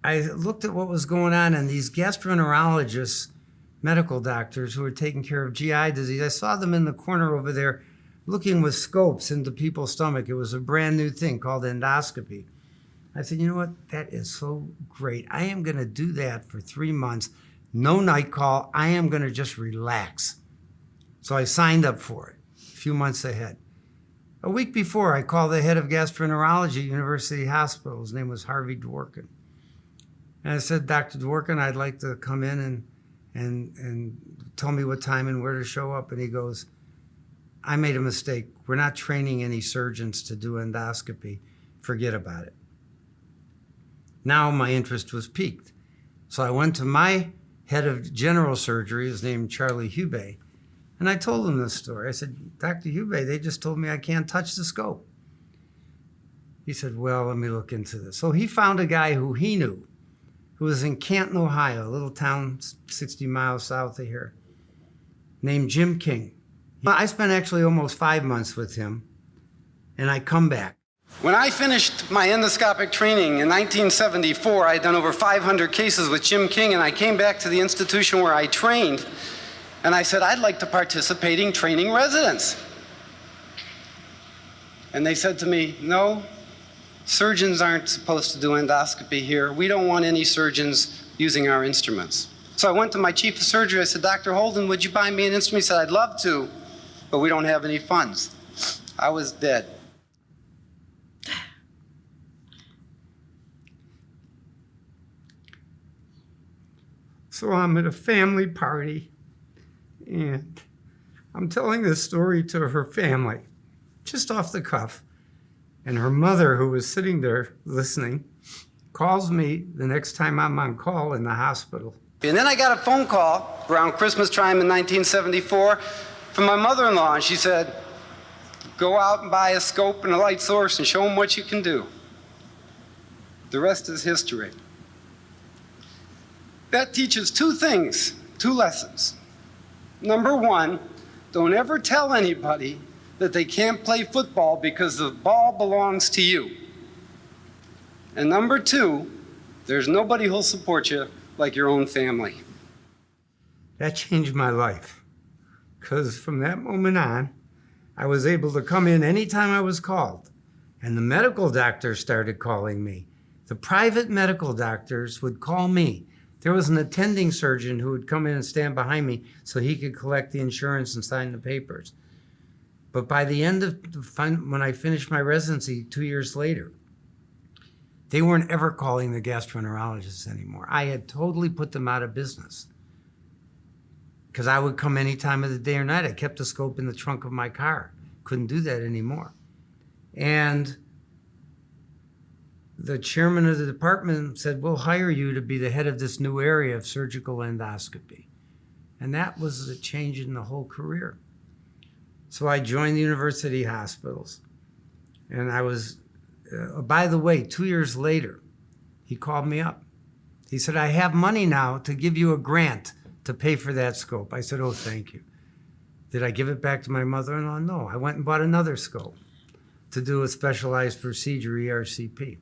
I looked at what was going on, and these gastroenterologists, medical doctors who were taking care of GI disease, I saw them in the corner over there looking with scopes into people's stomach. It was a brand new thing called endoscopy. I said, you know what? That is so great. I am going to do that for 3 months. No night call. I am going to just relax. So I signed up for it a few months ahead. A week before, I called the head of gastroenterology at University Hospital. His name was Harvey Dworkin. And I said, Dr. Dworkin, I'd like to come in and tell me what time and where to show up. And he goes, I made a mistake. We're not training any surgeons to do endoscopy. Forget about it. Now my interest was piqued. So I went to my head of general surgery, his name Charlie Hubey, and I told him this story. I said, Dr. Hubey, they just told me I can't touch the scope. He said, well, let me look into this. So he found a guy who he knew, who was in Canton, Ohio, a little town 60 miles south of here, named Jim King. I spent actually almost 5 months with him, and I come back. When I finished my endoscopic training in 1974, I had done over 500 cases with Jim King, and I came back to the institution where I trained, and I said, I'd like to participate in training residents. And they said to me, no, surgeons aren't supposed to do endoscopy here. We don't want any surgeons using our instruments. So I went to my chief of surgery. I said, Dr. Holden, would you buy me an instrument? He said, I'd love to, but we don't have any funds. I was dead. So I'm at a family party, and I'm telling this story to her family, just off the cuff. And her mother, who was sitting there listening, calls me the next time I'm on call in the hospital. And then I got a phone call around Christmas time in 1974 from my mother-in-law, and she said, go out and buy a scope and a light source and show them what you can do. The rest is history. That teaches two things, two lessons. Number one, don't ever tell anybody that they can't play football because the ball belongs to you. And number two, there's nobody who'll support you like your own family. That changed my life, because from that moment on, I was able to come in anytime I was called, and the medical doctors started calling me. The private medical doctors would call me. There was an attending surgeon who would come in and stand behind me so he could collect the insurance and sign the papers. But by the end of when I finished my residency 2 years later, they weren't ever calling the gastroenterologists anymore. I had totally put them out of business, because I would come any time of the day or night. I kept the scope in the trunk of my car. Couldn't do that anymore. And the chairman of the department said, we'll hire you to be the head of this new area of surgical endoscopy. And that was a change in the whole career. So I joined the university hospitals. And I was, by the way, 2 years later, he called me up. He said, I have money now to give you a grant to pay for that scope. I said, oh, thank you. Did I give it back to my mother-in-law? No, I went and bought another scope to do a specialized procedure, ERCP.